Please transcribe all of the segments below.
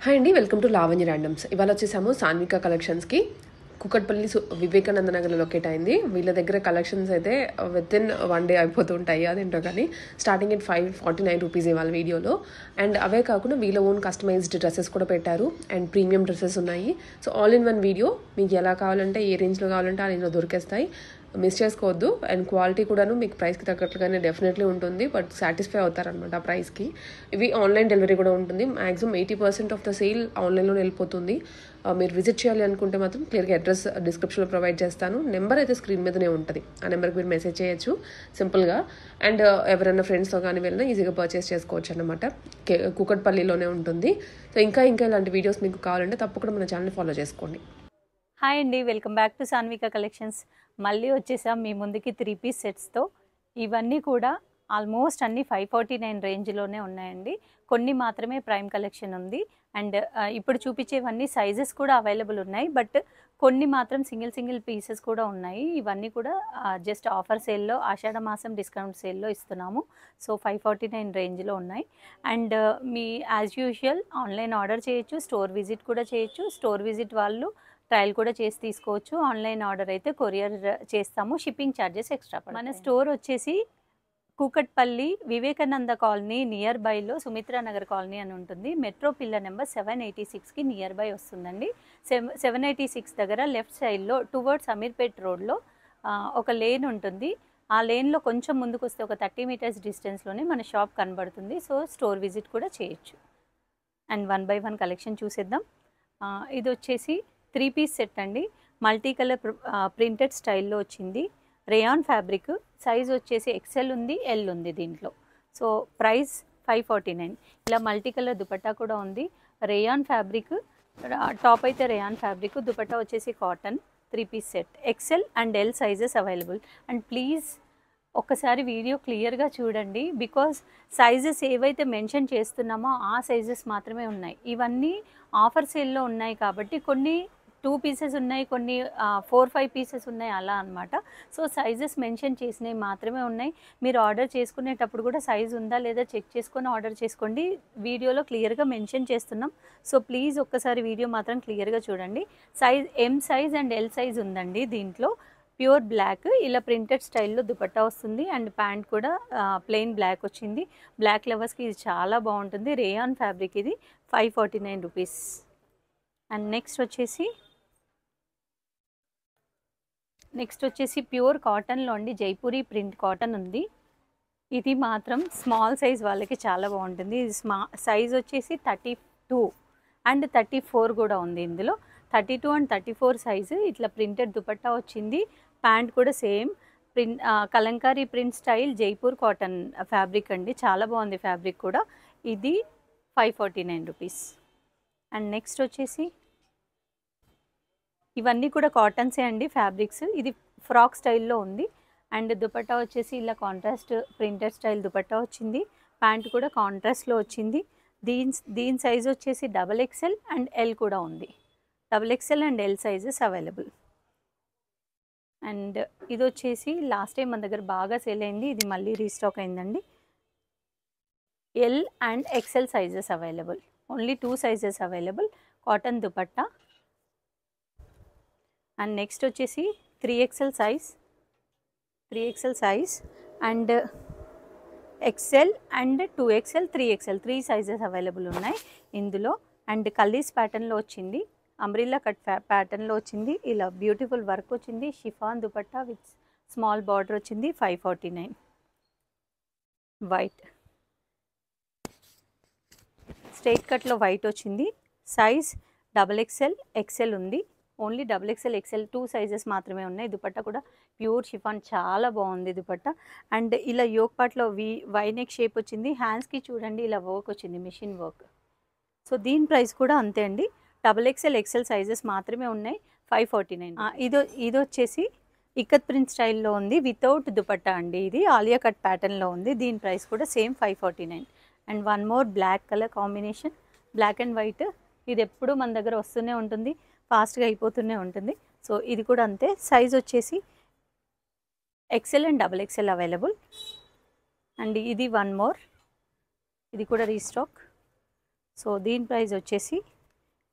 Hi అండి, welcome to Lavanya randoms. ఇవాళ వచ్చేసాము సాన్విక కలెక్షన్స్కి. కుకట్పల్లి వివేకానంద నగర్లో లొకేట్ అయింది. వీళ్ళ దగ్గర కలెక్షన్స్ అయితే విత్ ఇన్ 1 డే అయిపోతుంటాయి, అదేంటో కానీ. స్టార్టింగ్ ఎట్ 549 రూపీస్ ఇవాళ వీడియోలో. అండ్ అవే కాకుండా వీళ్ళ ఓన్ కస్టమైజ్డ్ డ్రెస్సెస్ కూడా పెట్టారు అండ్ ప్రీమియం డ్రెస్సెస్ ఉన్నాయి. So all in one video. మీకు ఎలా కావాలంటే, ఏ రేంజ్లో కావాలంటే ఆ రేంజ్లో దొరికేస్తాయి. మిస్ చేసుకోవద్దు. అండ్ క్వాలిటీ కూడాను మీకు ప్రైస్కి తగ్గట్లుగానే డెఫినెట్లీ ఉంటుంది, బట్ సాటిస్ఫై అవుతారనమాట ఆ ప్రైస్కి. ఇవి ఆన్లైన్ డెలివరీ కూడా ఉంటుంది. మ్యాక్సిమం 80% ఆఫ్ ద సేల్ ఆన్లైన్లో వెళ్ళిపోతుంది. మీరు విజిట్ చేయాలి అనుకుంటే మాత్రం క్లియర్గా అడ్రస్ డిస్క్రిప్షన్లో ప్రొవైడ్ చేస్తాను. నెంబర్ అయితే స్క్రీన్ మీదనే ఉంటుంది. ఆ నెంబర్కి మీరు మెసేజ్ చేయొచ్చు సింపుల్గా. అండ్ ఎవరైనా ఫ్రెండ్స్తో కానీ వెళ్ళినా ఈజీగా పర్చేస్ చేసుకోవచ్చు అనమాట. కుకట్పల్లిలోనే ఉంటుంది. సో ఇంకా ఇలాంటి వీడియోస్ మీకు కావాలంటే తప్పకుండా మన ఛానల్ని ఫాలో చేసుకోండి. హాయ్ అండి, welcome back to Sanvika collections. మళ్ళీ వచ్చేసాం మీ ముందుకి 3 పీస్ సెట్స్తో. ఇవన్నీ కూడా ఆల్మోస్ట్ అన్ని 549 రేంజ్లోనే ఉన్నాయండి. కొన్ని మాత్రమే ప్రైమ్ కలెక్షన్ ఉంది. అండ్ ఇప్పుడు చూపించేవన్నీ సైజెస్ కూడా అవైలబుల్ ఉన్నాయి, బట్ కొన్ని మాత్రం సింగిల్ పీసెస్ కూడా ఉన్నాయి. ఇవన్నీ కూడా జస్ట్ ఆఫర్ సేల్లో, ఆషాఢ మాసం డిస్కౌంట్ సేల్లో ఇస్తున్నాము. సో 549 రేంజ్లో ఉన్నాయి. అండ్ మీ యాజ్ యూజువల్ ఆన్లైన్ ఆర్డర్ చేయొచ్చు, స్టోర్ విజిట్ కూడా చేయొచ్చు. స్టోర్ విజిట్ వాళ్ళు ట్రయల్ కూడా చేసి తీసుకోవచ్చు. ఆన్లైన్ ఆర్డర్ అయితే కొరియర్ చేస్తాము, షిప్పింగ్ ఛార్జెస్ ఎక్స్ట్రా. మన స్టోర్ వచ్చేసి కూకట్పల్లి వివేకానంద కాలనీ నియర్ బైలో సుమిత్రా నగర్ కాలనీ అని ఉంటుంది. మెట్రో పిల్లర్ నెంబర్ 786కి నియర్ బై వస్తుందండి. 786 దగ్గర లెఫ్ట్ సైడ్లో టువర్డ్స్ అమీర్పేట్ రోడ్లో ఒక లేన్ ఉంటుంది. ఆ లేన్లో కొంచెం ముందుకు వస్తే ఒక 30 మీటర్స్ డిస్టెన్స్లోనే మన షాప్ కనబడుతుంది. సో స్టోర్ విజిట్ కూడా చేయొచ్చు. అండ్ 1 by 1 కలెక్షన్ చూసేద్దాం. ఇది వచ్చేసి 3 పీస్ సెట్ అండి. మల్టీ కలర్ ప్రింటెడ్ స్టైల్లో వచ్చింది. Rayon fabric. సైజ్ వచ్చేసి ఎక్సెల్ ఉంది, ఎల్ ఉంది దీంట్లో. So price 549. ఇలా మల్టీ కలర్ దుపట్టా కూడా ఉంది. రేయాన్ ఫ్యాబ్రిక్, టాప్ అయితే రేయాన్ ఫ్యాబ్రిక్, దుపట్టా వచ్చేసి cotton. 3 piece set, XL and L sizes available. And please ఒక్కసారి వీడియో క్లియర్గా చూడండి, బికాజ్ సైజెస్ ఏవైతే మెన్షన్ చేస్తున్నామో ఆ సైజెస్ మాత్రమే ఉన్నాయి. ఇవన్నీ ఆఫర్ సేల్లో ఉన్నాయి కాబట్టి కొన్ని 2 పీసెస్ ఉన్నాయి, కొన్ని 4-5 పీసెస్ ఉన్నాయి, అలా అనమాట. సో సైజెస్ మెన్షన్ చేసినవి మాత్రమే ఉన్నాయి. మీరు ఆర్డర్ చేసుకునేటప్పుడు కూడా సైజ్ ఉందా లేదా చెక్ చేసుకొని ఆర్డర్ చేసుకోండి. వీడియోలో క్లియర్గా మెన్షన్ చేస్తున్నాం. సో ప్లీజ్ ఒక్కసారి వీడియో మాత్రం క్లియర్గా చూడండి. Size M size and L size ఉందండి దీంట్లో. ప్యూర్ బ్లాక్, ఇలా ప్రింటెడ్ స్టైల్లో దుపట్టా వస్తుంది. అండ్ ప్యాంట్ కూడా ప్లెయిన్ బ్లాక్ వచ్చింది. బ్లాక్ లవర్స్కి ఇది చాలా బాగుంటుంది. రేయాన్ ఫ్యాబ్రిక్, ఇది 549 రూపీస్. అండ్ నెక్స్ట్ వచ్చేసి ప్యూర్ కాటన్లో అండి. జైపూరి ప్రింట్ కాటన్ ఉంది. ఇది మాత్రం స్మాల్ సైజ్ వాళ్ళకి చాలా బాగుంటుంది. ఇది సైజ్ వచ్చేసి 32 అండ్ 34 కూడా ఉంది ఇందులో. 32 అండ్ 34 సైజు. ఇట్లా ప్రింటెడ్ దుపట్టా వచ్చింది. ప్యాంట్ కూడా same Kalamkari print style Jaipur cotton fabric అండి. చాలా బాగుంది ఫ్యాబ్రిక్ కూడా. ఇది 549 రూపీస్. అండ్ నెక్స్ట్ వచ్చేసి ఇవన్నీ కూడా కాటన్సే అండి ఫ్యాబ్రిక్స్. ఇది ఫ్రాక్ స్టైల్లో ఉంది. అండ్ దుపట్టా వచ్చేసి ఇలా కాంట్రాస్ట్ ప్రింటెడ్ స్టైల్ దుపట్టా వచ్చింది. ప్యాంట్ కూడా కాంట్రాస్ట్లో వచ్చింది. దీని సైజ్ వచ్చేసి XXL అండ్ ఎల్ కూడా ఉంది. XXL and L sizes available. And ఇది వచ్చేసి లాస్ట్ టైం మన దగ్గర బాగా సేల్ అయింది, ఇది మళ్ళీ రీస్టాక్ అయిందండి. L and XL sizes available. Only 2 sizes available. Cotton dupatta. And next వచ్చేసి 3XL size and XL and 2XL 3XL 3 sizes available ఉన్నాయి ఇందులో. అండ్ కల్లీస్ ప్యాటర్న్లో వచ్చింది, అంబ్రిల్లా కట్ ప్యాటర్న్లో వచ్చింది. ఇలా బ్యూటిఫుల్ వర్క్ వచ్చింది. Chiffon dupatta with small border వచ్చింది. 549. వైట్ స్ట్రైట్ కట్లో వైట్ వచ్చింది. సైజ్ XXL XL ఉంది. ఓన్లీ XXL XL 2 సైజెస్ మాత్రమే ఉన్నాయి. దుపట్టా కూడా ప్యూర్ షిఫాన్, చాలా బాగుంది దుపట్టా. అండ్ ఇలా యోక్ పార్ట్లో వై నెక్ షేప్ వచ్చింది. హ్యాండ్స్కి చూడండి ఇలా వర్క్ వచ్చింది, మిషన్ వర్క్. సో దీని ప్రైస్ కూడా అంతే అండి. XXL XL సైజెస్ మాత్రమే ఉన్నాయి. 549. ఇది వచ్చేసి ఇక్కత్ ప్రింట్ స్టైల్లో ఉంది, వితౌట్ దుపట్టా అండి. ఇది ఆలియా కట్ ప్యాటర్న్లో ఉంది. దీని ప్రైస్ కూడా same 549. And one more black colour combination, black and white. ఇది ఎప్పుడు మన దగ్గర వస్తూనే ఉంటుంది, ఫాస్ట్గా అయిపోతూనే ఉంటుంది. సో ఇది కూడా అంతే. సైజ్ వచ్చేసి XL and XXL available. And ఇది వన్ మోర్, ఇది కూడా రీస్టాక్. సో దీని ప్రైస్ వచ్చేసి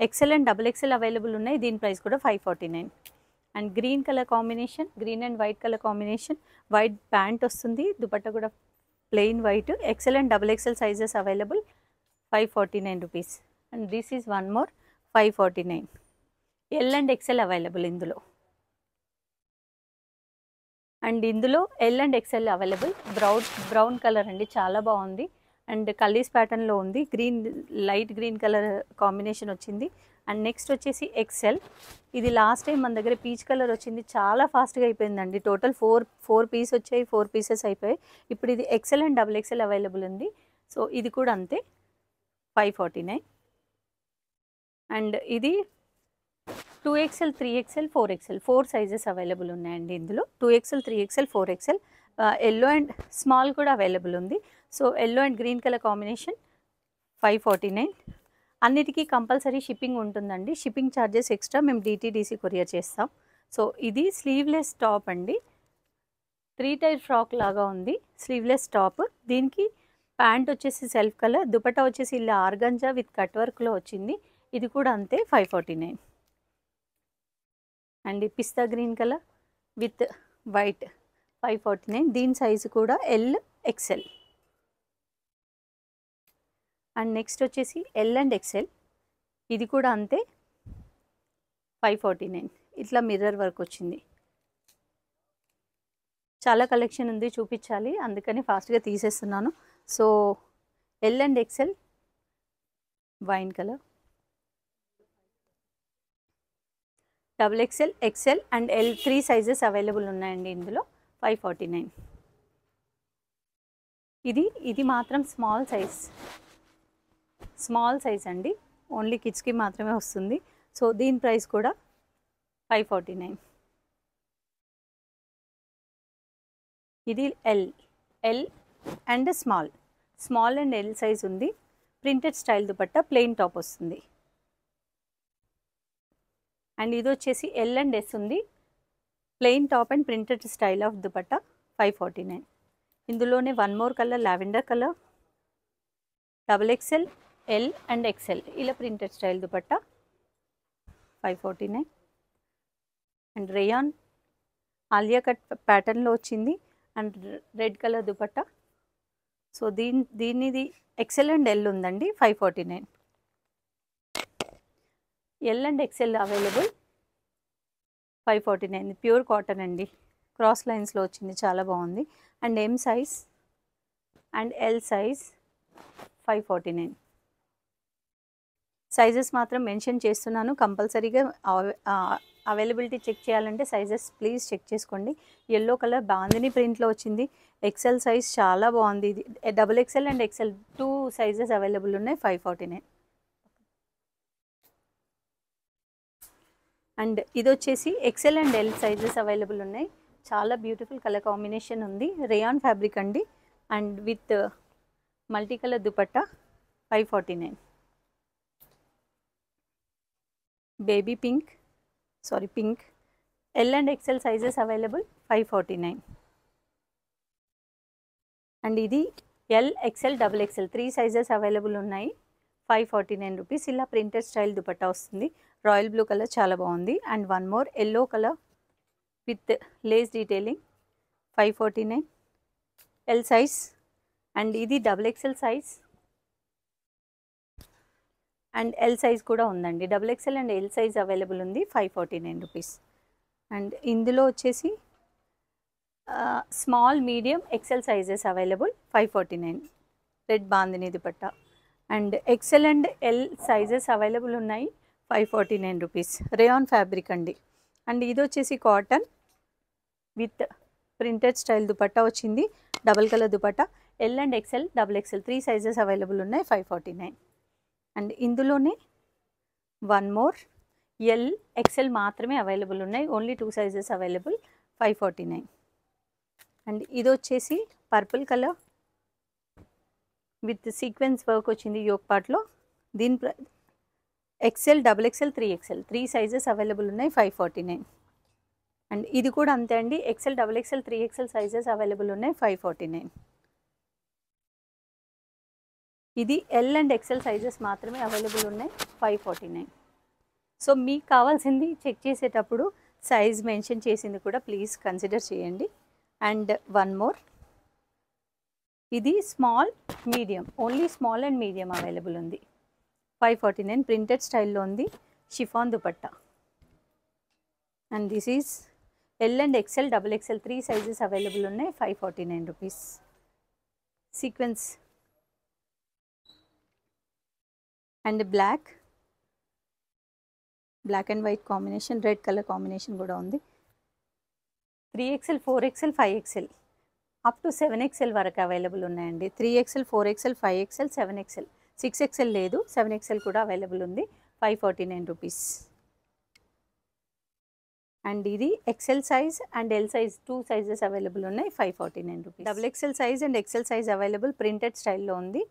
XL and double XL available ఉన్నాయి. దీని ప్రైస్ కూడా 549. And green colour combination, green and white colour combination, white pant వస్తుంది, దుపట్టా కూడా plain white. XL and double XL sizes available, 549 rupees. And this is one more 549. L and XL available ఇందులో. And ఇందులో L and XL available. Brown colour అండి, చాలా బాగుంది. And Kallis ప్యాటర్న్లో ఉంది, green light green colour combination వచ్చింది. And next వచ్చేసి XL. ఇది లాస్ట్ టైం మన దగ్గర పీచ్ కలర్ వచ్చింది, చాలా ఫాస్ట్గా అయిపోయిందండి. టోటల్ ఫోర్ పీస్ వచ్చాయి, 4 పీసెస్ అయిపోయాయి. ఇప్పుడు ఇది XL and double XL available ఉంది. సో ఇది కూడా అంతే, 549. అండ్ ఇది 2XL, 3XL, 4XL 4 sizes available ఉన్నాయండి ఇందులో. 2XL, 3XL, 4XL. Yellow and small కూడా అవైలబుల్ ఉంది. So yellow and green colour combination, 549. అన్నిటికీ కంపల్సరీ షిప్పింగ్ ఉంటుందండి. షిప్పింగ్ ఛార్జెస్ ఎక్స్ట్రా, మేము DTDC కొరియర్ చేస్తాం. సో ఇది స్లీవ్లెస్ టాప్ అండి, 3 టైర్ ఫ్రాక్ లాగా ఉంది, స్లీవ్లెస్ టాప్. దీనికి ప్యాంట్ వచ్చేసి సెల్ఫ్ కలర్, దుపట్టా వచ్చేసి ఇలా ఆర్గంజా విత్ కట్ వర్క్లో వచ్చింది. ఇది కూడా అంతే, 549. And pista green colour with white, 549. దీని సైజు కూడా ఎల్, ఎక్సెల్. అండ్ నెక్స్ట్ వచ్చేసి ఎల్ అండ్ ఎక్సెల్, ఇది కూడా అంతే, 549. ఇట్లా మిర్రర్ వర్క్ వచ్చింది. చాలా కలెక్షన్ ఉంది, చూపించాలి, అందుకని ఫాస్ట్గా తీసేస్తున్నాను. So L and XL, wine colour, double XL, XL and L 3 sizes available ఉన్నాయండి ఇందులో, 549. ఇది మాత్రం స్మాల్ సైజ్ అండి, ఓన్లీ కిడ్స్కి మాత్రమే వస్తుంది. సో దీని ప్రైస్ కూడా 549. ఇది L and small and L size ఉంది. Printed style dupatta, plain top వస్తుంది. అండ్ ఇది వచ్చేసి ఎల్ అండ్ ఎస్ ఉంది, plain top and printed style of dupatta, 549. ఇందులోనే one more colour, lavender colour, double XL, L and XL, ఇలా printed style dupatta, 549. And rayon Alia cut ప్యాటర్న్లో వచ్చింది and red colour dupatta. So దీనిది XL and L ఉందండి, 549. L and XL available, 549. Pure cotton అండి, cross లైన్స్లో వచ్చింది, చాలా బాగుంది. And M size and L size, 549. Sizes మాత్రం మెన్షన్ చేస్తున్నాను, కంపల్సరీగా అవైలబిలిటీ చెక్ చేయాలంటే సైజెస్ ప్లీజ్ చెక్ చేసుకోండి. ఎల్లో కలర్ బాందిని ప్రింట్లో వచ్చింది, ఎక్సెల్ సైజ్ చాలా బాగుంది. ఇది double XL and XL 2 sizes available ఉన్నాయి, 549. అండ్ ఇది వచ్చేసి XL and L sizes available ఉన్నాయి. చాలా బ్యూటిఫుల్ కలర్ కాంబినేషన్ ఉంది, రేయాన్ ఫ్యాబ్రిక్ అండి. And with multi colour dupatta, 549. Baby pink, L and XL sizes available, 549. And ఇది L, XL, double XL 3 sizes available ఉన్నాయి, 549 rupees. ఇలా ప్రింటెడ్ స్టైల్ దుపట్టా వస్తుంది, royal blue colour చాలా బాగుంది. And one more yellow colour with lace detailing, 549. L size. And ఇది double XL size and L size కూడా ఉందండి. Double XL and L size available ఉంది, 549 rupees. And ఇందులో వచ్చేసి small, medium, XL sizes available, 549. Red bandhani dupatta. And XL and L sizes available ఉన్నాయి, 549 rupees. Rayon fabric అండి. And ఇది వచ్చేసి cotton with printed style dupatta వచ్చింది, double colour dupatta. L and XL, double XL 3 sizes available ఉన్నాయి, 549. And ఇందులోనే one more L, XL మాత్రమే available ఉన్నాయి, only 2 sizes available, 549. And ఇది వచ్చేసి purple colour with sequence work వచ్చింది యోక్ పార్ట్లో. దీని XL, double XL, 3XL 3 sizes available ఉన్నాయి, 549. అండ్ ఇది కూడా అంతే అండి, XL, double XL, 3XL sizes available ఉన్నాయి, 549. ఇది ఎల్ అండ్ ఎక్సెల్ సైజెస్ మాత్రమే అవైలబుల్ ఉన్నాయి 549. సో మీకు కావాల్సింది చెక్ చేసేటప్పుడు సైజ్ మెన్షన్ చేసింది కూడా ప్లీజ్ కన్సిడర్ చేయండి. అండ్ వన్ మోర్, ఇది small medium, only small and medium available ఉంది. 549 ప్రింటెడ్ స్టైల్లో ఉంది, chiffon dupatta. And this is L and XL, double XL 3 sizes available ఉన్నాయి. 549 rupees. Sequence and black and white combination, red colour combination కూడా ఉంది. 3XL, 4XL, 5XL up to 7XL వరకు available ఉన్నాయండి. 3XL, 4XL, 5XL, 7XL, 6XL లేదు, 7XL కూడా available ఉంది. 549 rupees. And ఇది XL size and L size 2 sizes available ఉన్నాయి. 549 rupees. Double XL size and XL size available, printed స్టైల్లో ఉంది.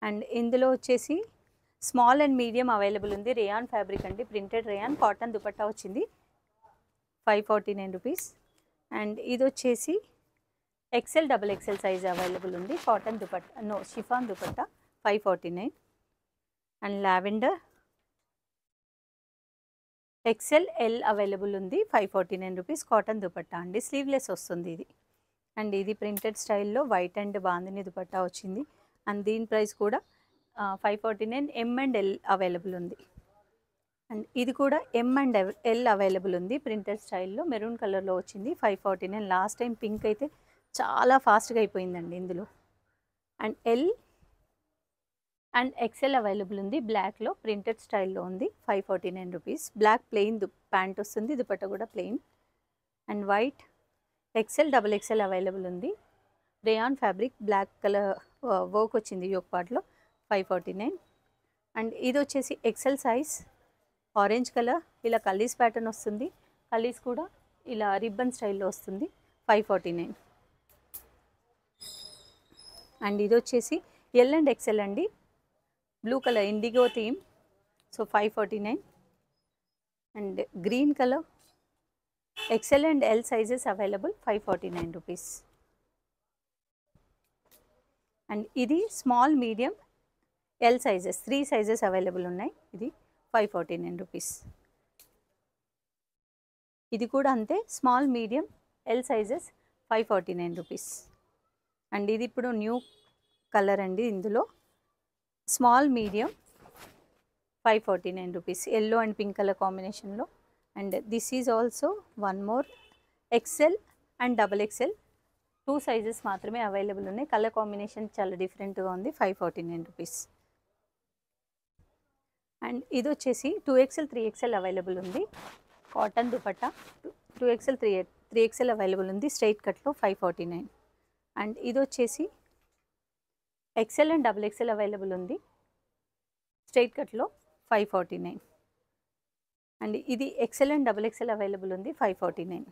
And ఇందులో వచ్చేసి స్మాల్ అండ్ మీడియం అవైలబుల్ ఉంది. రేయాన్ ఫ్యాబ్రిక్ అండి, ప్రింటెడ్ రేయాన్, కాటన్ దుపట్టా వచ్చింది. 549 రూపీస్. అండ్ ఇది వచ్చేసి XL, double XL size available ఉంది. Cotton dupatta, chiffon dupatta. 549. And lavender XL, L available ఉంది. 549 రూపీస్. కాటన్ దుపట్టా అండి, స్లీవ్లెస్ వస్తుంది ఇది. అండ్ ఇది ప్రింటెడ్ స్టైల్లో వైట్ అండ్ బాందిని దుపట్టా వచ్చింది. అండ్ దీని ప్రైస్ కూడా 549. ఎం అండ్ ఎల్ అవైలబుల్ ఉంది. అండ్ ఇది కూడా ఎం అండ్ ఎల్ అవైలబుల్ ఉంది, ప్రింటెడ్ స్టైల్లో మెరూన్ కలర్లో వచ్చింది. 549. లాస్ట్ టైం పింక్ అయితే చాలా ఫాస్ట్గా అయిపోయిందండి ఇందులో. And L and XL available ఉంది, బ్లాక్లో ప్రింటెడ్ స్టైల్లో ఉంది. 549 రూపీస్. బ్లాక్ ప్లెయిన్ ప్యాంట్ వస్తుంది, దుపట్టా కూడా plain. And white XL, double XL available ఉంది. Rayon fabric, black colour work వచ్చింది యోక్ పార్ట్లో. 549. అండ్ ఇది వచ్చేసి ఎక్సెల్ సైజ్, ఆరెంజ్ కలర్, ఇలా కలీస్ ప్యాటర్న్ వస్తుంది. కలీస్ కూడా ఇలా రిబ్బన్ స్టైల్లో వస్తుంది. 549. అండ్ ఇది వచ్చేసి ఎల్ అండ్ ఎక్సెల్ అండి, blue colour indigo theme. So 549. And green colour XL and L sizes available. 549 rupees. And ఇది small, medium, L sizes 3 sizes available ఉన్నాయి. ఇది 549 రూపీస్. ఇది కూడా అంతే, small, medium, L sizes. 549 rupees. And ఇది ఇప్పుడు new colour అండి, ఇందులో small, medium, 549 rupees. Yellow and pink colour కాంబినేషన్లో. And this is also one more, XL and double XL 2 sizes మాత్రమే అవైలబుల్ ఉన్నాయి. కలర్ కాంబినేషన్ చాలా డిఫరెంట్గా ఉంది. 549 రూపీస్. అండ్ ఇది వచ్చేసి 2XL, 3XL అవైలబుల్ ఉంది. Cotton dupatta 2XL, 3XL available ఉంది, స్ట్రైట్ కట్లో. 549. అండ్ ఇది వచ్చేసి XL and double XL available ఉంది, స్ట్రైట్ కట్లో. 549. అండ్ ఇది XL and double XL available ఉంది. 549.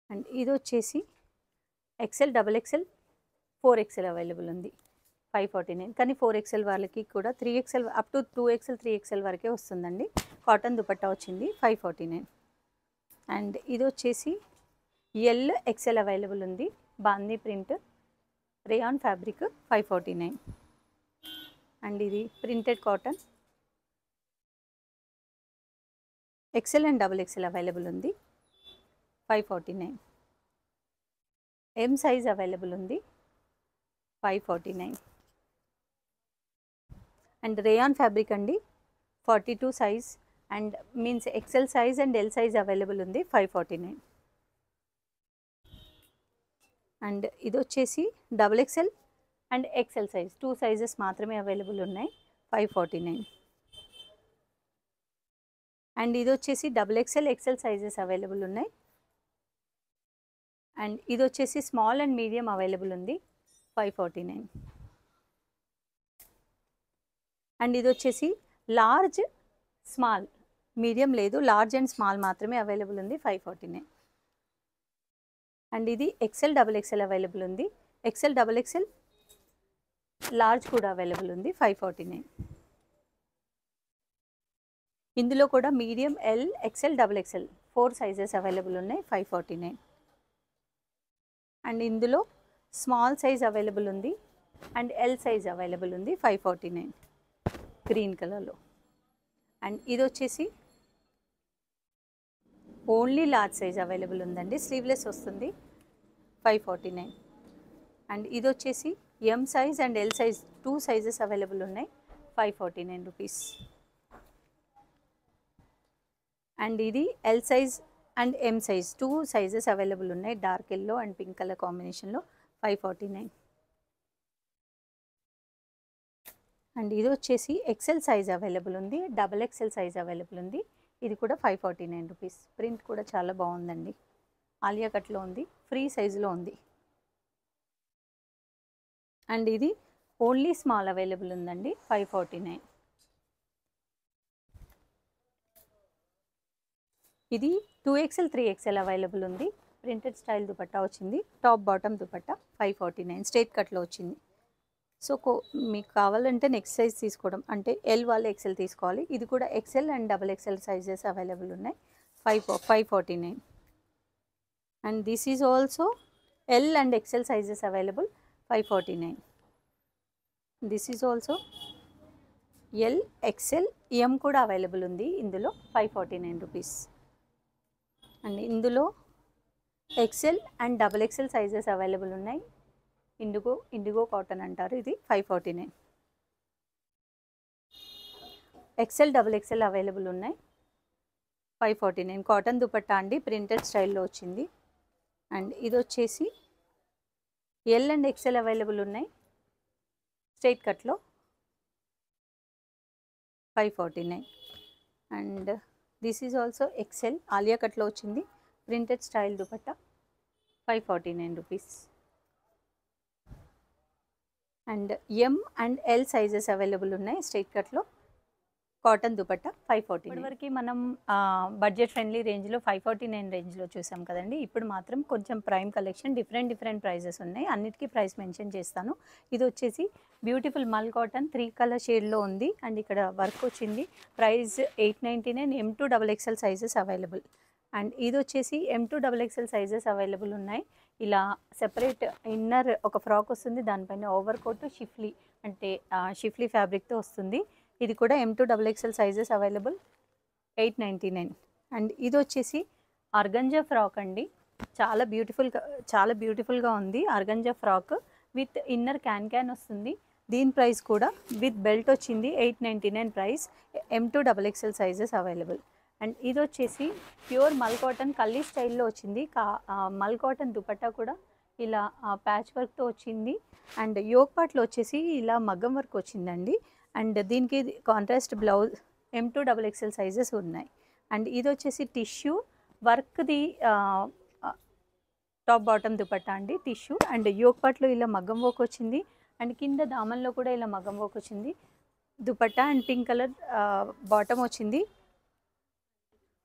అండ్ ఇది వచ్చేసి XL, double XL, 4XL available ఉంది. 549. కానీ 4XL వాళ్ళకి కూడా 3XL up to 2XL, 3XL వరకే వస్తుందండి. కాటన్ దుపట్టా వచ్చింది. 549. అండ్ ఇది వచ్చేసి ఎల్, ఎక్సెల్ అవైలబుల్ ఉంది, bandhani print, rayon fabric. 549. And ఇది printed cotton, XL and double XL available ఉంది. 549. ఎం సైజ్ అవైలబుల్ ఉంది. 549. అండ్ రేయాన్ ఫ్యాబ్రిక్ అండి, 42 size and means XL size and L size available ఉంది. 549. And ఇది వచ్చేసి double XL and XL size 2 sizes మాత్రమే available ఉన్నాయి. 549. And ఇది వచ్చేసి double XL, XL sizes available ఉన్నాయి. అండ్ ఇది వచ్చేసి స్మాల్ అండ్ మీడియం అవైలబుల్ ఉంది. 549. అండ్ ఇది వచ్చేసి లార్జ్, స్మాల్, మీడియం లేదు, లార్జ్ అండ్ స్మాల్ మాత్రమే అవైలబుల్ ఉంది. 549. అండ్ ఇది ఎక్సెల్, డబుల్ ఎక్సెల్ అవైలబుల్ ఉంది. ఎక్సెల్, డబుల్ ఎక్సెల్, లార్జ్ కూడా అవైలబుల్ ఉంది. 549. ఇందులో కూడా medium, L, XL, double XL 4 sizes available ఉన్నాయి. 549. అండ్ ఇందులో స్మాల్ సైజ్ అవైలబుల్ ఉంది అండ్ ఎల్ సైజ్ అవైలబుల్ ఉంది 549 గ్రీన్ కలర్లో. అండ్ ఇది వచ్చేసి ఓన్లీ లార్జ్ సైజ్ అవైలబుల్ ఉందండి, స్లీవ్లెస్ వస్తుంది 549. అండ్ ఇది వచ్చేసి ఎం size and L size 2 sizes available ఉన్నాయి 549 రూపీస్. అండ్ ఇది L size and M size 2 sizes available ఉన్నాయి, dark yellow and pink colour కాంబినేషన్లో 549. అండ్ ఇది వచ్చేసి ఎక్సెల్ సైజ్ అవైలబుల్ ఉంది, డబల్ ఎక్సెల్ సైజ్ అవైలబుల్ ఉంది, ఇది కూడా 549 రూపీస్. ప్రింట్ కూడా చాలా బాగుందండి, ఆలియా కట్లో ఉంది, ఫ్రీ సైజులో ఉంది. అండ్ ఇది ఓన్లీ స్మాల్ అవైలబుల్ ఉందండి 549. ఇది 2XL 3XL అవైలబుల్ ఉంది, ప్రింటెడ్ స్టైల్ దుపట్టా వచ్చింది, టాప్ బాటమ్ దుపట్టా 549 స్ట్రైట్ కట్లో వచ్చింది. సో మీకు కావాలంటే నెక్స్ట్ సైజ్ తీసుకోవడం, అంటే ఎల్ వాళ్ళు ఎక్సెల్ తీసుకోవాలి. ఇది కూడా XL and double XL sizes available ఉన్నాయి 549. And this is also L and XL sizes available 549. This is also L XL M కూడా అవైలబుల్ ఉంది ఇందులో 549 రూపీస్. అండ్ ఇందులో XL and double XL sizes available ఉన్నాయి, indigo cotton అంటారు, ఇది 549. XL double XL available ఉన్నాయి 549. Cotton dupatta అండి, printed స్టైల్లో వచ్చింది. అండ్ ఇది వచ్చేసి ఎల్ అండ్ ఎక్సెల్ అవైలబుల్ ఉన్నాయి స్ట్రైట్ కట్లో 549. And this is also XL Alia కట్లో వచ్చింది, printed style dupatta 549 rupees. And M and L sizes available ఉన్నాయి స్ట్రైట్ కట్లో, కాటన్ దుపట్టా 549. ఇప్పటివరకు మనం బడ్జెట్ ఫ్రెండ్లీ రేంజ్లో 549 రేంజ్లో చూసాం కదండి. ఇప్పుడు మాత్రం కొంచెం ప్రైమ్ కలెక్షన్, డిఫరెంట్ ప్రైజెస్ ఉన్నాయి, అన్నిటికీ ప్రైస్ మెన్షన్ చేస్తాను. ఇది వచ్చేసి బ్యూటిఫుల్ మల్ కాటన్ 3 కలర్ షేడ్లో ఉంది అండ్ ఇక్కడ వర్క్ వచ్చింది, price 899. M2 XXL sizes available. And ఇది వచ్చేసి M2 XXL సైజెస్ అవైలబుల్ ఉన్నాయి. ఇలా సెపరేట్ ఇన్నర్ ఒక ఫ్రాక్ వస్తుంది, దానిపైన ఓవర్ కోట్ షిఫ్లీ అంటే షిఫ్లీ ఫ్యాబ్రిక్తో వస్తుంది. ఇది కూడా M2 XXL sizes available 899. And ఇది వచ్చేసి ఆర్గంజా ఫ్రాక్ అండి, చాలా బ్యూటిఫుల్గా ఉంది. Organza frock with inner can వస్తుంది, దీని ప్రైస్ కూడా విత్ బెల్ట్ వచ్చింది 899 price, M2 XXL sizes available. And ఇది వచ్చేసి ప్యూర్ మల్ కాటన్ కల్లీ స్టైల్లో వచ్చింది, మల్ కాటన్ దుపట్టా కూడా ఇలా ప్యాచ్ వర్క్తో వచ్చింది. అండ్ యోక్ పార్ట్లో వచ్చేసి ఇలా మగ్గం వర్క్ వచ్చిందండి. అండ్ దీనికి contrast blouse M2 XXL sizes ఉన్నాయి. అండ్ ఇది వచ్చేసి టిష్యూ వర్క్ది టాప్ బాటమ్ దుపట్టా అండి, టిష్యూ. అండ్ యోక్ పార్ట్లో ఇలా మగ్గం వర్క్ వచ్చింది అండ్ కింద దామన్లో కూడా ఇలా మగ్గం వర్క్ వచ్చింది dupatta. And pink colour bottom వచ్చింది,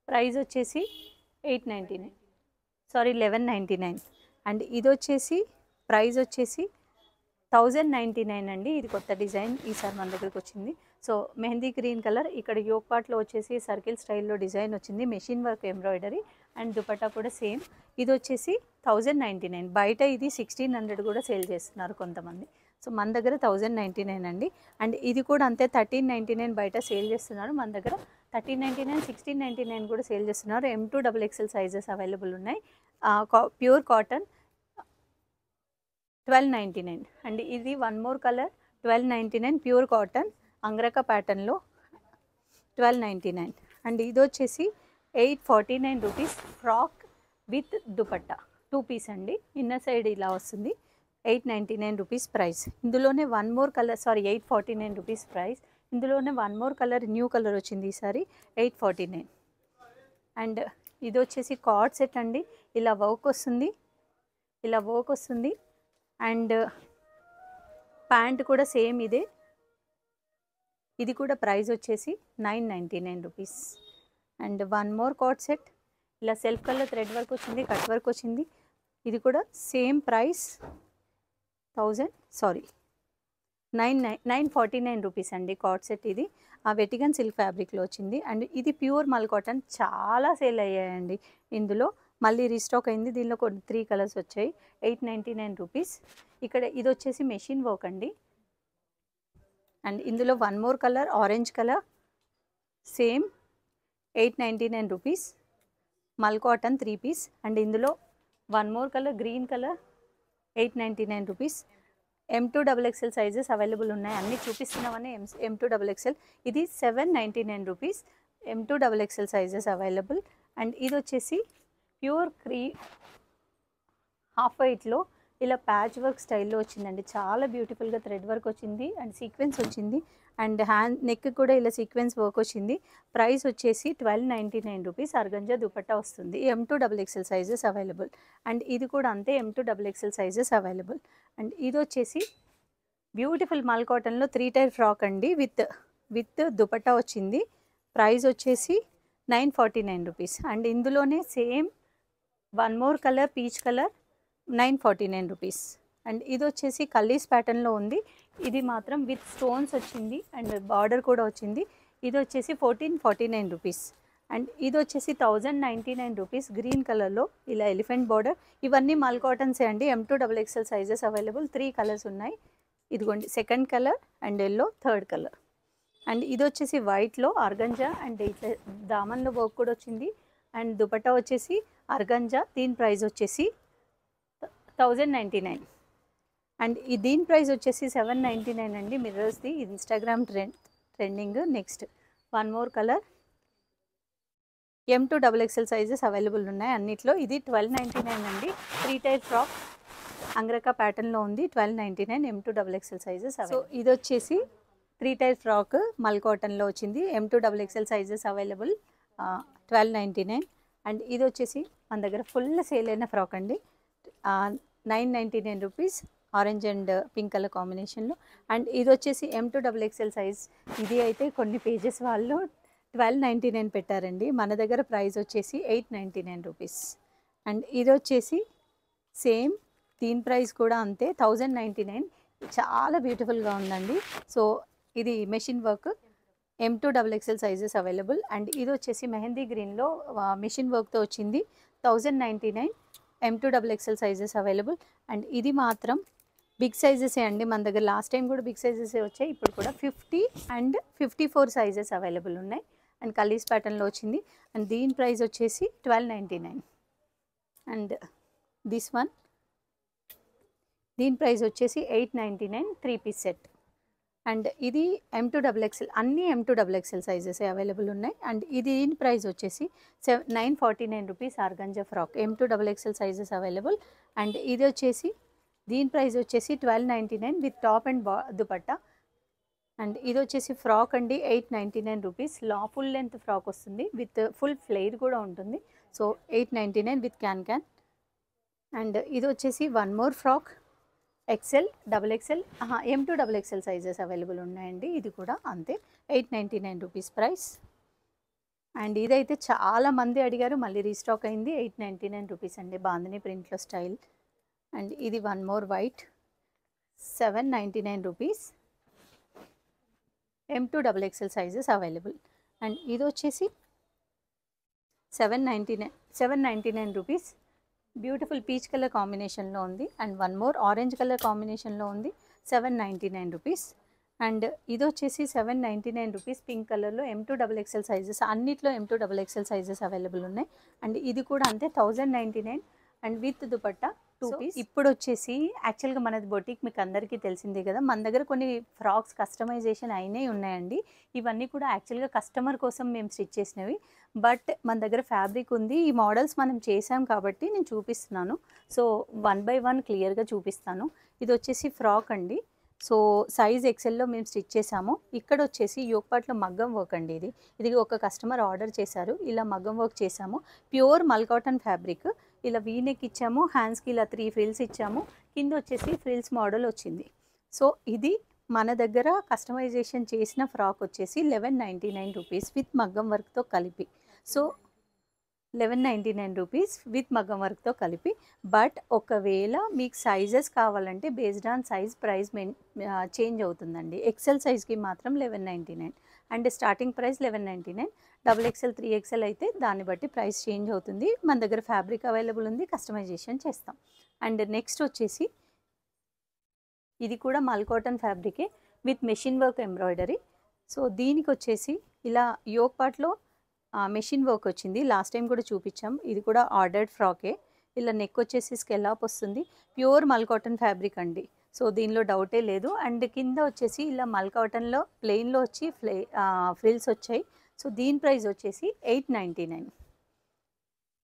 ప్రైస్ వచ్చేసి 1199. అండ్ ఇది వచ్చేసి ప్రైస్ వచ్చేసి 1099 అండి. ఇది కొత్త డిజైన్ ఈసారి మన దగ్గరికి వచ్చింది. సో మెహందీ గ్రీన్ కలర్, ఇక్కడ యోక్ పార్ట్లో వచ్చేసి సర్కిల్ స్టైల్లో డిజైన్ వచ్చింది, machine work embroidery and dupatta కూడా సేమ్. ఇది వచ్చేసి 1099, బయట ఇది 1600 కూడా సేల్ చేస్తున్నారు కొంతమంది. సో మన దగ్గర 1099 అండి. అండ్ ఇది కూడా అంతే 1399 బయట సేల్ చేస్తున్నారు, మన దగ్గర 1399 1699 కూడా సేల్ చేస్తున్నారు. M2 XXL సైజెస్ అవైలబుల్ ఉన్నాయి. Pure cotton 1299. అండ్ ఇది one more colour 1299 pure cotton angrakha ప్యాటర్న్లో 1299. అండ్ ఇది వచ్చేసి 849 rupees frock with dupatta 2 piece అండి, ఇన్నర్ సైడ్ ఇలా వస్తుంది 899 రూపీస్ ప్రైస్. ఇందులోనే one more colour 849 rupees price. ఇందులోనే one more colour new colour వచ్చింది ఈసారి 849. అండ్ ఇది వచ్చేసి కార్డ్ సెట్ అండి, ఇలా వర్క్ వస్తుంది అండ్ ప్యాంట్ కూడా సేమ్ ఇదే. ఇది కూడా ప్రైస్ వచ్చేసి 999 rupees. And one more card set, ఇలా సెల్ఫ్ కలర్ థ్రెడ్ వర్క్ వచ్చింది, కట్ వర్క్ వచ్చింది, ఇది కూడా సేమ్ ప్రైస్ 949 రూపీస్ అండి కార్డ్ సెట్. ఇది వెటిగన్ సిల్క్ ఫ్యాబ్రిక్లో వచ్చింది. అండ్ ఇది ప్యూర్ మల్ కాటన్, చాలా సేల్ అయ్యాయండి ఇందులో. మళ్ళీ రీస్టాక్ అయింది. దీనిలో కొన్ని 3 కలర్స్ వచ్చాయి. 899 రూపీస్. ఇక్కడ ఇది వచ్చేసి మెషిన్ వర్క్ అండి. అండ్ ఇందులో one more colour orange colour same 899 rupees. మల్ కాటన్ 3 పీస్. అండ్ ఇందులో one more colour green colour 899 rupees. M2XXL sizes available ఉన్నాయి. అన్నీ చూపిస్తున్నామని M2XXL. ఇది 799 rupees. M2XXL sizes available. And ఇది వచ్చేసి ప్యూర్ హాఫ్ వైట్లో ఇలా ప్యాచ్ వర్క్ స్టైల్లో వచ్చిందండి. చాలా బ్యూటిఫుల్గా థ్రెడ్ వర్క్ వచ్చింది అండ్ సీక్వెన్స్ వచ్చింది. అండ్ హ్యాండ్ నెక్ కూడా ఇలా సీక్వెన్స్ వర్క్ వచ్చింది. ప్రైస్ వచ్చేసి 1299 రూపీస్. అర్గంజా దుపట్టా వస్తుంది. M2XXL sizes available. అండ్ ఇది కూడా అంతే M2XXL సైజెస్ అవైలబుల్. అండ్ ఇది వచ్చేసి బ్యూటిఫుల్ మల్ కాటన్లో 3 టైర్ ఫ్రాక్ అండి విత్ దుపట్టా వచ్చింది. ప్రైస్ వచ్చేసి 949 రూపీస్. అండ్ ఇందులోనే same one more colour peach colour 949 rupees. And ఇది వచ్చేసి కల్లీస్ ప్యాటర్న్లో ఉంది. ఇది మాత్రం విత్ స్టోన్స్ వచ్చింది అండ్ బార్డర్ కూడా వచ్చింది. ఇది వచ్చేసి 1449 రూపీస్. అండ్ ఇది వచ్చేసి 1099 రూపీస్. గ్రీన్ కలర్లో ఇలా ఎలిఫెంట్ బార్డర్. ఇవన్నీ మల్ కాటన్సే అండి. M2XXL sizes available. 3 కలర్స్ ఉన్నాయి. ఇదిగోండి second colour and yellow third colour. And ఇది వచ్చేసి వైట్లో ఆర్గంజా అండ్ ఇట్లా దామన్లో వర్క్ కూడా వచ్చింది. అండ్ దుపట్టా వచ్చేసి ఆర్గంజా. దీని ప్రైస్ వచ్చేసి 1099. అండ్ దీని ప్రైస్ వచ్చేసి 799 అండి. మిర్రర్స్ది Instagram trending. Next one more colour M2XXL sizes available ఉన్నాయి అన్నిట్లో. ఇది 1299 అండి. 3 టైర్ ఫ్రాక్ అంగ్రకా ప్యాటర్న్లో ఉంది. 1299 M2XXL సైజెస్. సో ఇది వచ్చేసి 3 టైర్ ఫ్రాక్ మల్ కాటన్లో వచ్చింది. M2XXL sizes available. 1299. అండ్ ఇది వచ్చేసి మన దగ్గర ఫుల్ సేల్ అయిన ఫ్రాక్ అండి. 999 rupees. Orange and pink colour కాంబినేషన్లో. అండ్ ఇది వచ్చేసి M2XXL సైజ్. ఇది అయితే కొన్ని పేజెస్ వాళ్ళు 1299 పెట్టారండి. మన దగ్గర ప్రైస్ వచ్చేసి 899 రూపీస్. అండ్ ఇది వచ్చేసి సేమ్ దీని ప్రైస్ కూడా అంతే 1099. చాలా బ్యూటిఫుల్గా ఉందండి. సో ఇది machine work. M2XXL sizes available. And ఇది వచ్చేసి మెహందీ గ్రీన్లో మెషిన్ వర్క్తో వచ్చింది. 1099. M2XXL sizes available. అండ్ ఇది మాత్రం బిగ్ సైజెసే అండి. మన దగ్గర లాస్ట్ టైం కూడా బిగ్ సైజెసే వచ్చాయి. ఇప్పుడు కూడా 50 అండ్ 54 సైజెస్ అవైలబుల్ ఉన్నాయి. అండ్ కలీస్ ప్యాటర్న్లో వచ్చింది. అండ్ దీని ప్రైస్ వచ్చేసి 1299. అండ్ దిస్ వన్ దీని ప్రైస్ వచ్చేసి 899. 3 పీస్ సెట్. అండ్ ఇది M2XXL. అన్నీ M2XXL సైజెసే అవైలబుల్ ఉన్నాయి. అండ్ ఇది దీని ప్రైస్ వచ్చేసి 949 rupees. Organza frock M2XXL sizes available. And ఇది వచ్చేసి దీని ప్రైస్ వచ్చేసి 1299 with top and dupatta. And ఇది వచ్చేసి ఫ్రాక్ అండి. 899 రూపీస్. ఫుల్ లెంత్ ఫ్రాక్ వస్తుంది విత్ ఫుల్ ఫ్లేర్ కూడా ఉంటుంది. So 899 with can. అండ్ ఇది వచ్చేసి one more frock XL XXL M2XXL sizes available ఉన్నాయండి. ఇది కూడా అంతే 899 రూపీస్ ప్రైస్. అండ్ ఇదైతే చాలా మంది అడిగారు, మళ్ళీ రీస్టాక్ అయింది. 899 రూపీస్ అండి. బాందిని ప్రింట్లో స్టైల్. అండ్ ఇది one more white 799 rupees. M2XXL sizes available. And ఇది వచ్చేసి 799 రూపీస్. బ్యూటిఫుల్ పీచ్ కలర్ కాంబినేషన్లో ఉంది. And one more orange colour కాంబినేషన్లో ఉంది. 799 రూపీస్. అండ్ ఇది వచ్చేసి 799 రూపీస్. పింక్ కలర్లో M2XXL సైజెస్. అన్నిట్లో M2XXL సైజెస్ అవైలబుల్ ఉన్నాయి. అండ్ ఇది కూడా అంతే 1099 అండ్ విత్ దుపట్టా 2 పీస్. ఇప్పుడు వచ్చేసి యాక్చువల్గా మనది బొటిక్ మీకు అందరికీ తెలిసిందే కదా. మన దగ్గర కొన్ని ఫ్రాక్స్ కస్టమైజేషన్ అయినవి ఉన్నాయండి. ఇవన్నీ కూడా యాక్చువల్గా కస్టమర్ కోసం మేము స్టిచ్ చేసినవి. బట్ మన దగ్గర ఫ్యాబ్రిక్ ఉంది. ఈ మోడల్స్ మనం చేసాం కాబట్టి నేను చూపిస్తున్నాను. సో 1 బై 1 క్లియర్గా చూపిస్తాను. ఇది వచ్చేసి ఫ్రాక్ అండి. సో సైజ్ ఎక్సెల్లో మేము స్టిచ్ చేసాము. ఇక్కడ వచ్చేసి యోగపాట్లో మగ్గం వర్క్ అండి. ఇది ఒక కస్టమర్ ఆర్డర్ చేశారు. ఇలా మగ్గం వర్క్ చేసాము. ప్యూర్ మల్ కాటన్ ఫ్యాబ్రిక్. ఇలా వీనెక్ ఇచ్చాము. హ్యాండ్స్కి ఇలా 3 ఫ్రిల్స్ ఇచ్చాము. కింద వచ్చేసి ఫ్రిల్స్ మోడల్ వచ్చింది. సో ఇది మన దగ్గర కస్టమైజేషన్ చేసిన ఫ్రాక్ వచ్చేసి 1199 రూపీస్ విత్ మగ్గం వర్క్తో కలిపి. సో 1199 రూపీస్ విత్ మగ్గం వర్క్తో కలిపి. బట్ ఒకవేళ మీకు సైజెస్ కావాలంటే based on size price change అవుతుందండి. ఎక్సెల్ సైజ్కి మాత్రం 1199 and starting price 1199. XXL 3XL అయితే దాన్ని బట్టి ప్రైస్ చేంజ్ అవుతుంది. మన దగ్గర ఫ్యాబ్రిక్ అవైలబుల్ ఉంది, కస్టమైజేషన్ చేస్తాం. అండ్ నెక్స్ట్ వచ్చేసి ఇది కూడా మల్ కాటన్ ఫ్యాబ్రికే with machine work embroidery. So దీనికి వచ్చేసి ఇలా యోక్ పార్ట్లో మెషిన్ వర్క్ వచ్చింది. లాస్ట్ టైం కూడా చూపించాం. ఇది కూడా ఆర్డర్డ్ ఫ్రాకే. ఇలా నెక్ వచ్చేసి స్కెల్లాప్ వస్తుంది. ప్యూర్ మల్ కాటన్ ఫ్యాబ్రిక్ అండి. సో దీనిలో డౌటే లేదు. అండ్ కింద వచ్చేసి ఇలా మల్ కాటన్లో ప్లెయిన్లో వచ్చి ఫ్రిల్స్ వచ్చాయి. సో దీని ప్రైస్ వచ్చేసి 899.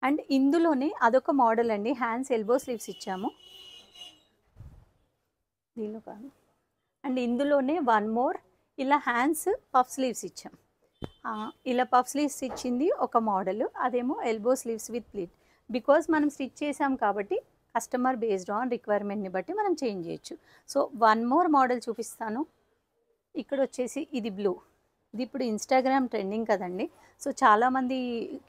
అండ్ ఇందులోనే అదొక మోడల్ అండి, హ్యాండ్స్ ఎల్బో స్లీవ్స్ ఇచ్చాము దీనిలో కాదు. అండ్ ఇందులోనే వన్ మోర్ ఇలా హ్యాండ్స్ పఫ్ స్లీవ్స్ ఇచ్చాం. ఇలా పఫ్ స్లీవ్స్ ఇచ్చింది ఒక మోడల్, అదేమో elbow sleeves with pleat. Because మనం స్టిచ్ చేసాం కాబట్టి కస్టమర్ బేస్డ్ ఆన్ రిక్వైర్మెంట్ని బట్టి మనం చేంజ్ చేయొచ్చు. సో వన్ మోర్ మోడల్ చూపిస్తాను. ఇక్కడ వచ్చేసి ఇది బ్లూ. ఇది ఇప్పుడు ఇన్స్టాగ్రామ్ ట్రెండింగ్ కదండి. సో చాలామంది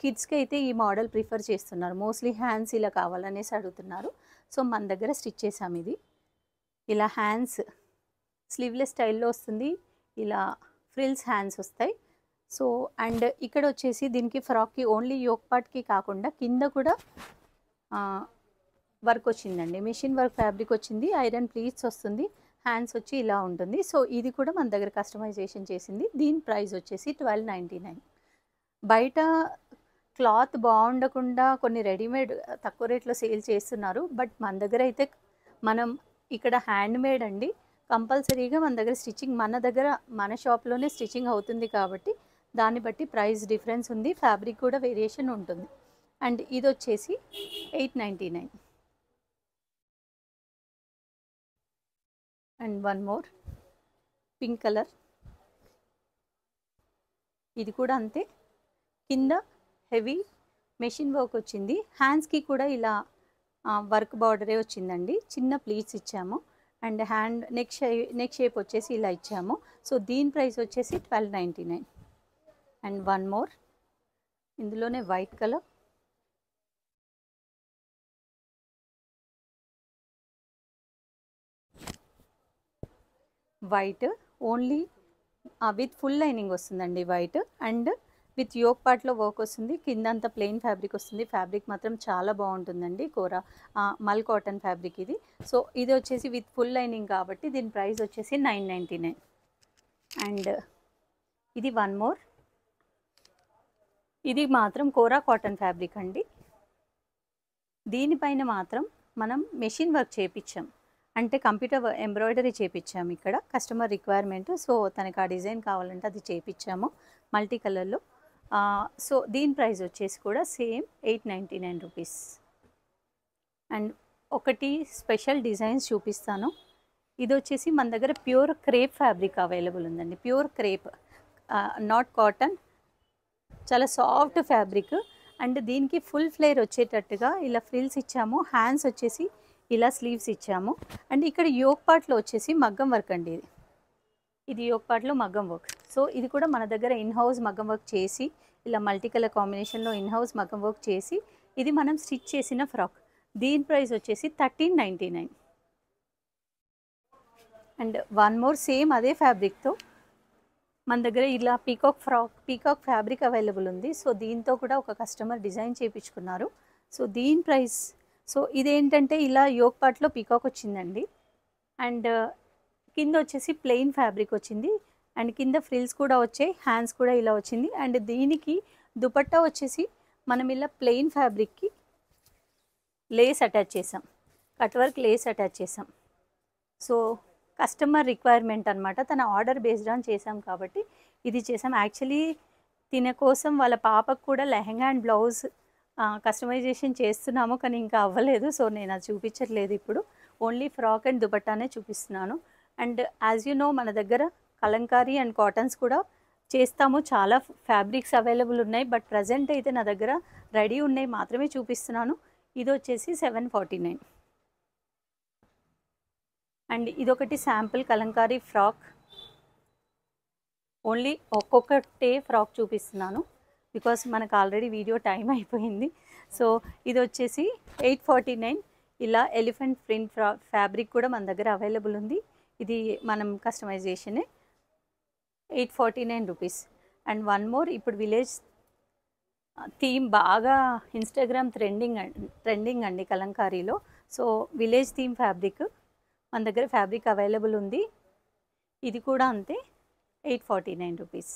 కిడ్స్కి అయితే ఈ మోడల్ ప్రిఫర్ చేస్తున్నారు. మోస్ట్లీ హ్యాండ్స్ ఇలా కావాలనేసి అడుగుతున్నారు. సో మన దగ్గర స్టిచ్ చేసాం. ఇది ఇలా హ్యాండ్స్ స్లీవ్లెస్ స్టైల్లో వస్తుంది. ఇలా ఫ్రిల్స్ హ్యాండ్స్ వస్తాయి. సో అండ్ ఇక్కడ వచ్చేసి దీనికి ఫ్రాక్కి ఓన్లీ యోక్ పార్ట్కి కాకుండా కింద కూడా వర్క్ వచ్చిందండి. మిషన్ వర్క్ ఫ్యాబ్రిక్ వచ్చింది. ఐరన్ ప్లీట్స్ వస్తుంది. హ్యాండ్స్ వచ్చి ఇలా ఉంటుంది. సో ఇది కూడా మన దగ్గర కస్టమైజేషన్ చేసింది. దీని ప్రైస్ వచ్చేసి 1299. బయట క్లాత్ బాగుండకుండా కొన్ని రెడీమేడ్ తక్కువ రేట్లో సేల్ చేస్తున్నారు. బట్ మన దగ్గర అయితే మనం ఇక్కడ హ్యాండ్ మేడ్ అండి. కంపల్సరీగా మన దగ్గర స్టిచ్చింగ్ మన షాప్లోనే స్టిచ్చింగ్ అవుతుంది కాబట్టి దాన్ని బట్టి ప్రైస్ డిఫరెన్స్ ఉంది. ఫ్యాబ్రిక్ కూడా వేరియేషన్ ఉంటుంది. అండ్ ఇది వచ్చేసి 899. And one more pink colour. ఇది కూడా అంతే. కింద హెవీ మెషిన్ వర్క్ వచ్చింది. హ్యాండ్స్కి కూడా ఇలా వర్క్ బార్డరే వచ్చిందండి. చిన్న ప్లీట్స్ ఇచ్చాము. అండ్ హ్యాండ్ నెక్ షేప్ వచ్చేసి ఇలా ఇచ్చాము. సో దీని ప్రైస్ వచ్చేసి 1299. అండ్ వన్ మోర్ ఇందులోనే white colour. White only with full lining వస్తుందండి. వైట్ అండ్ విత్ యోక్ పార్ట్లో వర్క్ వస్తుంది. కింద అంతా ప్లెయిన్ ఫ్యాబ్రిక్ వస్తుంది. ఫ్యాబ్రిక్ మాత్రం చాలా బాగుంటుందండి. మల్ కాటన్ ఫ్యాబ్రిక్ ఇది. సో ఇది వచ్చేసి విత్ ఫుల్ లైనింగ్ కాబట్టి దీని ప్రైస్ వచ్చేసి 999. అండ్ ఇది వన్ మోర్. ఇది మాత్రం కోరా కాటన్ ఫ్యాబ్రిక్ అండి. దీనిపైన మాత్రం మనం మెషిన్ వర్క్ చేపించాం. అంటే కంప్యూటర్ ఎంబ్రాయిడరీ చేపించాము. ఇక్కడ కస్టమర్ రిక్వైర్మెంట్. సో తనకి ఆ డిజైన్ కావాలంటే అది చేపించాము మల్టీ కలర్లో. సో దీని ప్రైస్ వచ్చేసి కూడా సేమ్ 899 రూపీస్. అండ్ ఒకటి స్పెషల్ డిజైన్స్ చూపిస్తాను. ఇది వచ్చేసి మన దగ్గర ప్యూర్ క్రేప్ ఫ్యాబ్రిక్ అవైలబుల్ ఉందండి. ప్యూర్ క్రేప్, నాట్ కాటన్, చాలా సాఫ్ట్ ఫ్యాబ్రిక్. అండ్ దీనికి ఫుల్ ఫ్లేర్ వచ్చేటట్టుగా ఇలా ఫ్రిల్స్ ఇచ్చాము. హ్యాండ్స్ వచ్చేసి ఇలా స్లీవ్స్ ఇచ్చాము. అండ్ ఇక్కడ యోక్ పార్ట్లో వచ్చేసి మగ్గం వర్క్ అండి. ఇది యోక్ పార్ట్లో మగ్గం వర్క్. సో ఇది కూడా మన దగ్గర ఇన్ హౌస్ మగ్గం వర్క్ చేసి ఇలా మల్టీ కలర్ కాంబినేషన్లో ఇన్ హౌస్ మగ్గం వర్క్ చేసి ఇది మనం స్టిచ్ చేసిన ఫ్రాక్. దీని ప్రైస్ వచ్చేసి 1399. అండ్ వన్ మోర్ సేమ్ అదే ఫ్యాబ్రిక్తో మన దగ్గర ఇలా పీకాక్ ఫ్యాబ్రిక్ అవైలబుల్ ఉంది. సో దీంతో కూడా ఒక కస్టమర్ డిజైన్ చేయించుకున్నారు. సో దీని ప్రైస్, సో ఇదేంటంటే ఇలా యోక్ పార్ట్లో పీకాక్ వచ్చిందండి. అండ్ కింద వచ్చేసి ప్లెయిన్ ఫ్యాబ్రిక్ వచ్చింది. అండ్ కింద ఫ్రిల్స్ కూడా వచ్చాయి. హ్యాండ్స్ కూడా ఇలా వచ్చింది. అండ్ దీనికి దుపట్టా వచ్చేసి మనం ఇలా ప్లెయిన్ ఫ్యాబ్రిక్కి లేస్ అటాచ్ చేసాం. కట్ వర్క్ లేస్ అటాచ్ చేసాం. సో కస్టమర్ రిక్వైర్మెంట్ అనమాట. తన ఆర్డర్ బేస్డ్ ఆన్ చేసాం కాబట్టి ఇది చేసాం. యాక్చువల్లీ తిన కోసం వాళ్ళ పాపకు కూడా లెహంగా అండ్ బ్లౌజ్ కస్టమైజేషన్ చేస్తున్నాము, కానీ ఇంకా అవ్వలేదు. సో నేను అది చూపించట్లేదు ఇప్పుడు. ఓన్లీ ఫ్రాక్ అండ్ దుపట్టానే చూపిస్తున్నాను. అండ్ యాజ్ యూ నో మన దగ్గర కలంకారీ అండ్ కాటన్స్ కూడా చేస్తాము. చాలా ఫ్యాబ్రిక్స్ అవైలబుల్ ఉన్నాయి. బట్ ప్రజెంట్ అయితే నా దగ్గర రెడీ ఉన్నాయి మాత్రమే చూపిస్తున్నాను. ఇది వచ్చేసి 749. అండ్ ఇదొకటి శాంపుల్ కలంకారీ ఫ్రాక్. ఓన్లీ ఒక్కొక్కటే ఫ్రాక్ చూపిస్తున్నాను. బికాస్ మనకు ఆల్రెడీ వీడియో టైం అయిపోయింది. సో ఇది వచ్చేసి 849. ఇలా ఎలిఫెంట్ ప్రింట్ ఫ్యాబ్రిక్ కూడా మన దగ్గర అవైలబుల్ ఉంది. ఇది మనం కస్టమైజేషనే. 849 రూపీస్. అండ్ వన్ మోర్, ఇప్పుడు విలేజ్ థీమ్ బాగా ఇన్స్టాగ్రామ్ ట్రెండింగ్ అండి కలంకారీలో. సో విలేజ్ థీమ్ ఫ్యాబ్రిక్ మన దగ్గర ఫ్యాబ్రిక్ అవైలబుల్ ఉంది. ఇది కూడా అంతే, 849 రూపీస్.